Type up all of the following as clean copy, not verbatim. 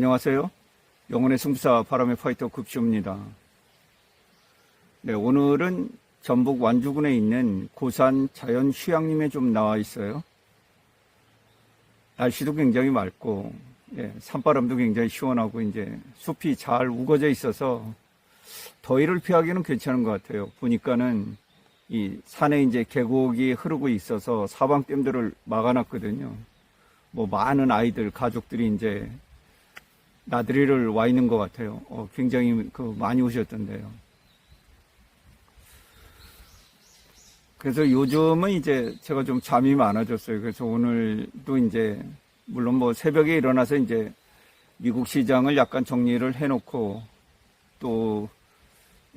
안녕하세요. 영혼의 승부사 바람의 파이터 급시호입니다. 네, 오늘은 전북 완주군에 있는 고산 자연휴양림에 좀 나와 있어요. 날씨도 굉장히 맑고, 산바람도 굉장히 시원하고, 이제 숲이 잘 우거져 있어서 더위를 피하기는 괜찮은 것 같아요. 보니까는 이 산에 이제 계곡이 흐르고 있어서 사방댐들을 막아놨거든요. 많은 아이들, 가족들이 이제 나들이를 와 있는 것 같아요. 굉장히 많이 오셨던데요. 그래서 요즘은 이제 제가 좀 잠이 많아졌어요. 그래서 오늘도 이제 물론 새벽에 일어나서 이제 미국 시장을 약간 정리를 해놓고 또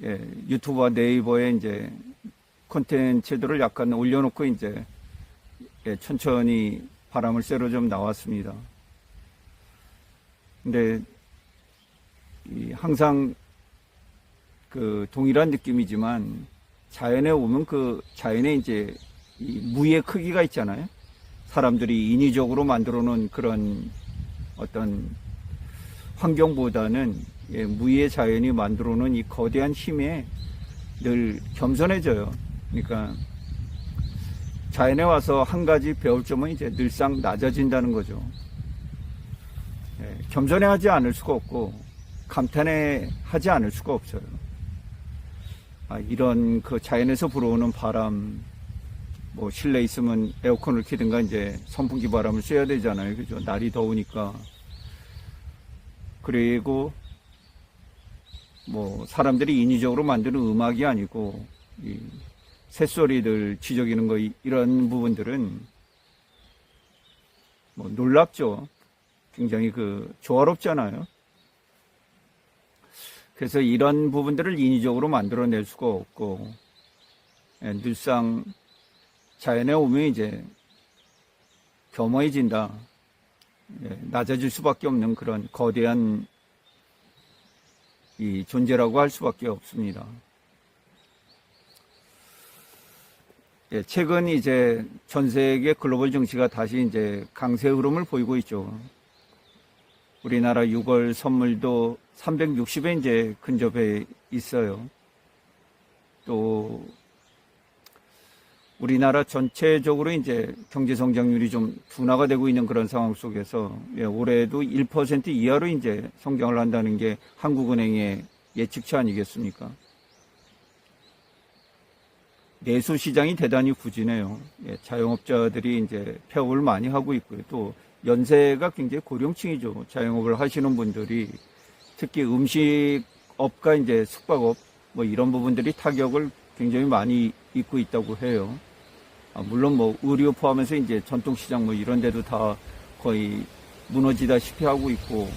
유튜브와 네이버에 이제 콘텐츠들을 약간 올려놓고 이제 천천히 바람을 쐬러 좀 나왔습니다. 근데 항상 동일한 느낌이지만 자연에 오면 자연에 이제 이 무의 크기가 있잖아요. 사람들이 인위적으로 만들어 놓은 그런 어떤 환경보다는 무의 자연이 만들어 놓은 이 거대한 힘에 늘 겸손해져요. 그러니까 자연에 와서 한 가지 배울 점은 이제 늘상 낮아진다는 거죠. 겸손해하지 않을 수가 없고 감탄해하지 않을 수가 없어요. 이런 자연에서 불어오는 바람, 실내에 있으면 에어컨을 켜든가 이제 선풍기 바람을 쐬야 되잖아요. 그죠? 날이 더우니까. 그리고 사람들이 인위적으로 만드는 음악이 아니고 이 새소리들 지저귀는 거 이런 부분들은 놀랍죠. 굉장히 조화롭잖아요. 그래서 이런 부분들을 인위적으로 만들어낼 수가 없고, 늘상 자연에 오면 이제 겸허해진다. 낮아질 수밖에 없는 그런 거대한 이 존재라고 할 수밖에 없습니다. 최근 이제 전 세계 글로벌 증시가 다시 이제 강세 흐름을 보이고 있죠. 우리나라 6월 선물도 360에 이제 근접해 있어요. 또 우리나라 전체적으로 이제 경제 성장률이 좀 둔화가 되고 있는 그런 상황 속에서 올해도 1% 이하로 이제 성장을 한다는 게 한국은행의 예측치 아니겠습니까? 내수 시장이 대단히 부진해요. 자영업자들이 이제 폐업을 많이 하고 있고요. 또 연세가 굉장히 고령층이죠. 자영업을 하시는 분들이 특히 음식업과 이제 숙박업 이런 부분들이 타격을 굉장히 많이 입고 있다고 해요. 물론 의료 포함해서 이제 전통시장 이런 데도 다 거의 무너지다시피 하고 있고,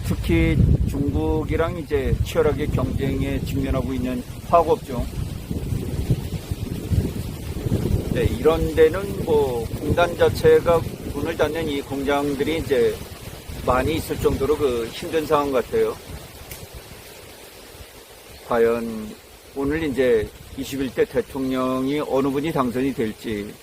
특히 중국이랑 이제 치열하게 경쟁에 직면하고 있는 화학업종, 이런 데는 공단 자체가 문을 닫는 이 공장들이 이제 많이 있을 정도로 힘든 상황 같아요. 과연 오늘 이제 21대 대통령이 어느 분이 당선이 될지,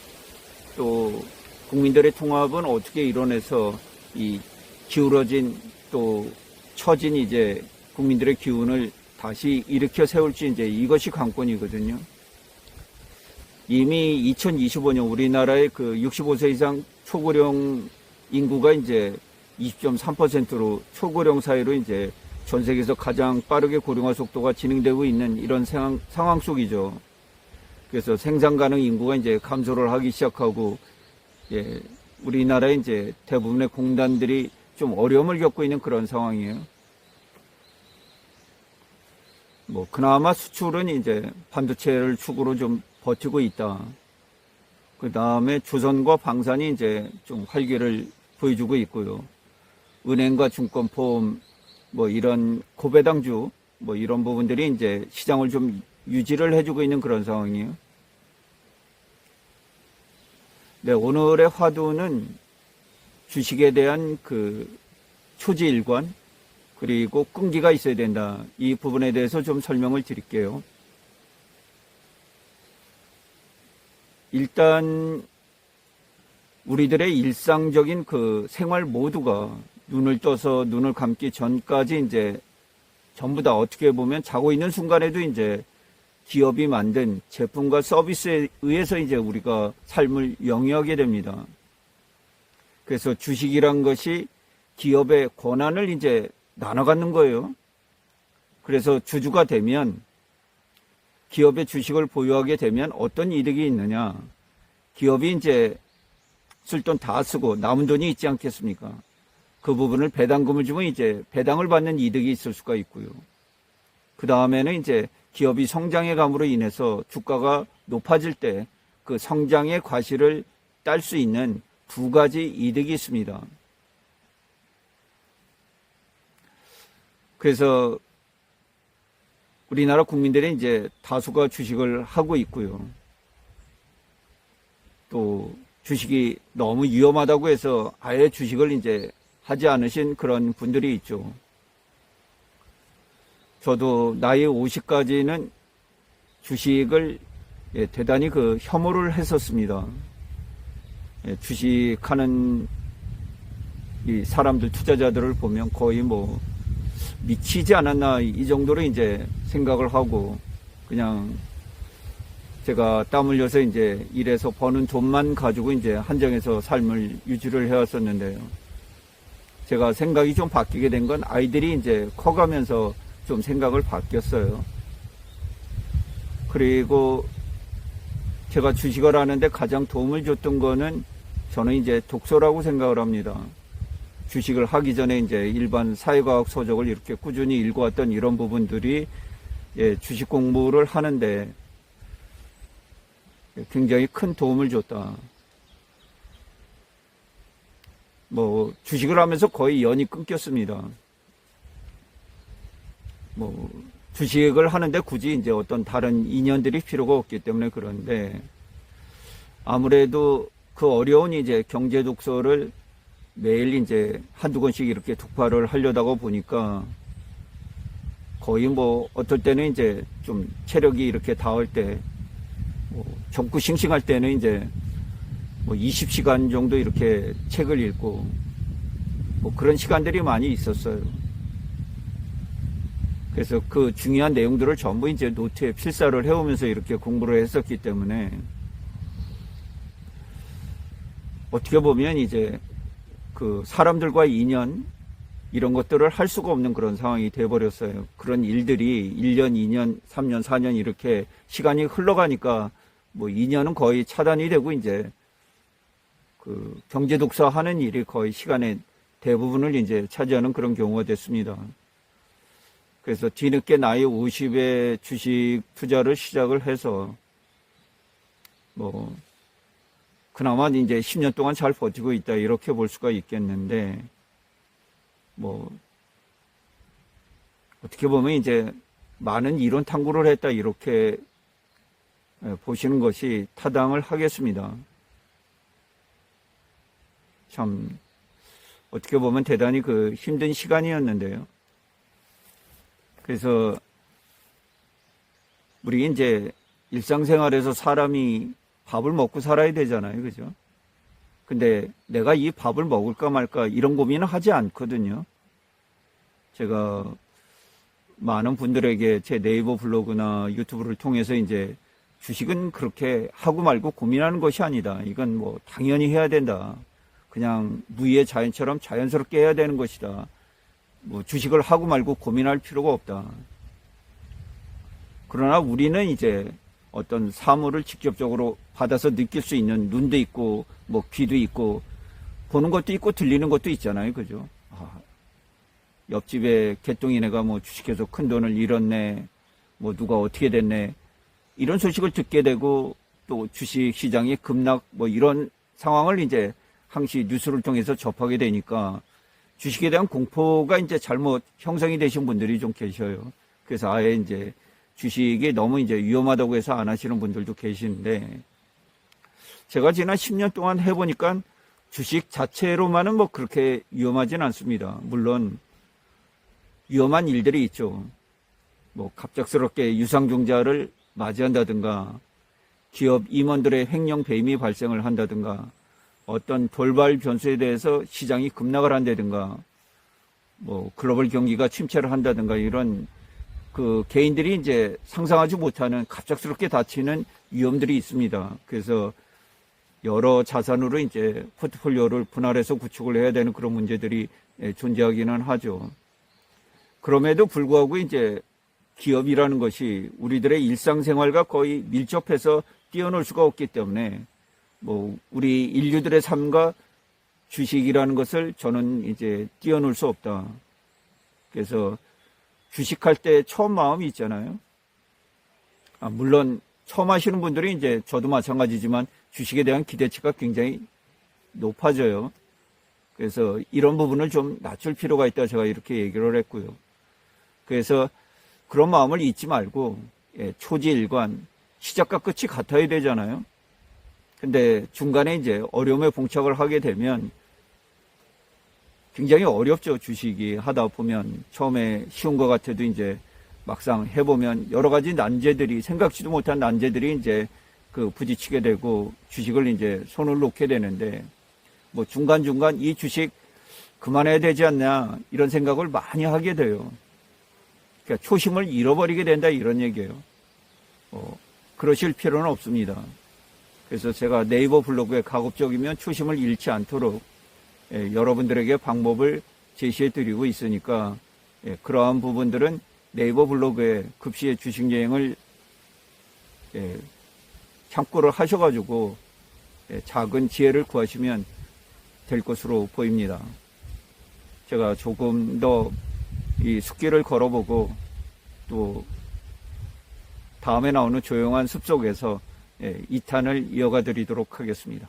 또 국민들의 통합은 어떻게 이뤄내서 이 기울어진 또 처진 이제 국민들의 기운을 다시 일으켜 세울지, 이제 이것이 관건이거든요. 이미 2025년 우리나라의 65세 이상 초고령 인구가 이제 20.3%로 초고령 사회로 이제 전 세계에서 가장 빠르게 고령화 속도가 진행되고 있는 이런 상황 속이죠. 그래서 생산 가능 인구가 이제 감소를 하기 시작하고, 우리나라의 이제 대부분의 공단들이 좀 어려움을 겪고 있는 그런 상황이에요. 그나마 수출은 이제 반도체를 축으로 좀 버티고 있다. 그 다음에 조선과 방산이 이제 좀 활기를 보여주고 있고요. 은행과 증권포함 이런 고배당주 이런 부분들이 이제 시장을 좀 유지를 해주고 있는 그런 상황이에요. 네, 오늘의 화두는 주식에 대한 초지일관 그리고 끈기가 있어야 된다. 이 부분에 대해서 좀 설명을 드릴게요. 일단 우리들의 일상적인 생활 모두가 눈을 떠서 눈을 감기 전까지 이제 전부 다 어떻게 보면 자고 있는 순간에도 이제 기업이 만든 제품과 서비스에 의해서 이제 우리가 삶을 영위하게 됩니다. 그래서 주식이란 것이 기업의 권한을 이제 나눠 갖는 거예요. 그래서 주주가 되면 기업의 주식을 보유하게 되면 어떤 이득이 있느냐? 기업이 이제 쓸 돈 다 쓰고 남은 돈이 있지 않겠습니까? 그 부분을 배당금을 주면 이제 배당을 받는 이득이 있을 수가 있고요. 그 다음에는 이제 기업이 성장해 감으로 인해서 주가가 높아질 때 그 성장의 과실을 딸 수 있는 두 가지 이득이 있습니다. 그래서 우리나라 국민들이 이제 다수가 주식을 하고 있고요. 또 주식이 너무 위험하다고 해서 아예 주식을 이제 하지 않으신 그런 분들이 있죠. 저도 나이 50까지는 주식을 대단히 혐오를 했었습니다. 주식하는 이 사람들, 투자자들을 보면 거의 뭐 미치지 않았나 이 정도로 이제 생각을 하고 그냥 제가 땀 흘려서 이제 일해서 버는 돈만 가지고 이제 한정해서 삶을 유지를 해왔었는데요. 제가 생각이 좀 바뀌게 된 건 아이들이 이제 커가면서 좀 생각을 바뀌었어요. 그리고 제가 주식을 하는데 가장 도움을 줬던 거는 저는 이제 독서라고 생각을 합니다. 주식을 하기 전에 이제 일반 사회과학 서적을 이렇게 꾸준히 읽어왔던 이런 부분들이 주식 공부를 하는데 굉장히 큰 도움을 줬다. 뭐 주식을 하면서 거의 연이 끊겼습니다. 뭐 주식을 하는데 굳이 이제 어떤 다른 인연들이 필요가 없기 때문에 그런데 아무래도 그 어려운 이제 경제 독서를 매일 이제 한두 권씩 이렇게 독파를 하려다가 보니까 거의 뭐 어떨 때는 이제 좀 체력이 이렇게 닿을 때 뭐 젊고 싱싱할 때는 이제 뭐 20시간 정도 이렇게 책을 읽고 뭐 그런 시간들이 많이 있었어요. 그래서 그 중요한 내용들을 전부 이제 노트에 필사를 해오면서 이렇게 공부를 했었기 때문에 어떻게 보면 이제 그 사람들과의 인연 이런 것들을 할 수가 없는 그런 상황이 돼버렸어요. 그런 일들이 1년, 2년, 3년, 4년 이렇게 시간이 흘러가니까 뭐 인연은 거의 차단이 되고 이제 그 경제 독서 하는 일이 거의 시간의 대부분을 이제 차지하는 그런 경우가 됐습니다. 그래서 뒤늦게 나이 50에 주식 투자를 시작을 해서 뭐 그나마 이제 10년 동안 잘 버티고 있다 이렇게 볼 수가 있겠는데 뭐 어떻게 보면 이제 많은 이론 탐구를 했다 이렇게 보시는 것이 타당을 하겠습니다. 참 어떻게 보면 대단히 그 힘든 시간이었는데요. 그래서 우리 이제 일상생활에서 사람이 밥을 먹고 살아야 되잖아요. 그죠? 근데 내가 이 밥을 먹을까 말까 이런 고민은 하지 않거든요. 제가 많은 분들에게 제 네이버 블로그나 유튜브를 통해서 이제 주식은 그렇게 하고 말고 고민하는 것이 아니다. 이건 뭐 당연히 해야 된다. 그냥 무의의 자연처럼 자연스럽게 해야 되는 것이다. 뭐 주식을 하고 말고 고민할 필요가 없다. 그러나 우리는 이제 어떤 사물을 직접적으로 받아서 느낄 수 있는 눈도 있고 뭐 귀도 있고 보는 것도 있고 들리는 것도 있잖아요. 그죠? 옆집에 개똥이네가 뭐 주식해서 큰 돈을 잃었네. 뭐 누가 어떻게 됐네. 이런 소식을 듣게 되고 또 주식 시장이 급락 뭐 이런 상황을 이제 항시 뉴스를 통해서 접하게 되니까 주식에 대한 공포가 이제 잘못 형성이 되신 분들이 좀 계셔요. 그래서 아예 이제 주식이 너무 이제 위험하다고 해서 안 하시는 분들도 계시는데 제가 지난 10년 동안 해보니까 주식 자체로만은 뭐 그렇게 위험하진 않습니다. 물론 위험한 일들이 있죠. 뭐 갑작스럽게 유상증자를 맞이한다든가 기업 임원들의 횡령 배임이 발생을 한다든가 어떤 돌발 변수에 대해서 시장이 급락을 한다든가 뭐 글로벌 경기가 침체를 한다든가 이런 그 개인들이 이제 상상하지 못하는 갑작스럽게 닥치는 위험들이 있습니다. 그래서 여러 자산으로 이제 포트폴리오를 분할해서 구축을 해야 되는 그런 문제들이 존재하기는 하죠. 그럼에도 불구하고 이제 기업이라는 것이 우리들의 일상생활과 거의 밀접해서 뛰어놀 수가 없기 때문에 뭐 우리 인류들의 삶과 주식이라는 것을 저는 이제 뛰어놀 수 없다. 그래서 주식할 때 처음 마음이 있잖아요. 물론 처음 하시는 분들이 이제 저도 마찬가지지만 주식에 대한 기대치가 굉장히 높아져요. 그래서 이런 부분을 좀 낮출 필요가 있다 제가 이렇게 얘기를 했고요. 그래서 그런 마음을 잊지 말고 초지일관 시작과 끝이 같아야 되잖아요. 근데 중간에 이제 어려움에 봉착을 하게 되면 굉장히 어렵죠. 주식이 하다 보면 처음에 쉬운 것 같아도 이제 막상 해보면 여러 가지 난제들이 생각지도 못한 난제들이 이제 그 부딪히게 되고 주식을 이제 손을 놓게 되는데 뭐 중간중간 이 주식 그만해야 되지 않냐 이런 생각을 많이 하게 돼요. 그러니까 초심을 잃어버리게 된다 이런 얘기예요. 그러실 필요는 없습니다. 그래서 제가 네이버 블로그에 가급적이면 초심을 잃지 않도록 여러분들에게 방법을 제시해 드리고 있으니까 그러한 부분들은 네이버 블로그에 급시의 주식 여행을 참고를 하셔가지고 작은 지혜를 구하시면 될 것으로 보입니다. 제가 조금 더 이 숫길을 걸어보고 또 다음에 나오는 조용한 숲속에서 2탄을 이어가 드리도록 하겠습니다.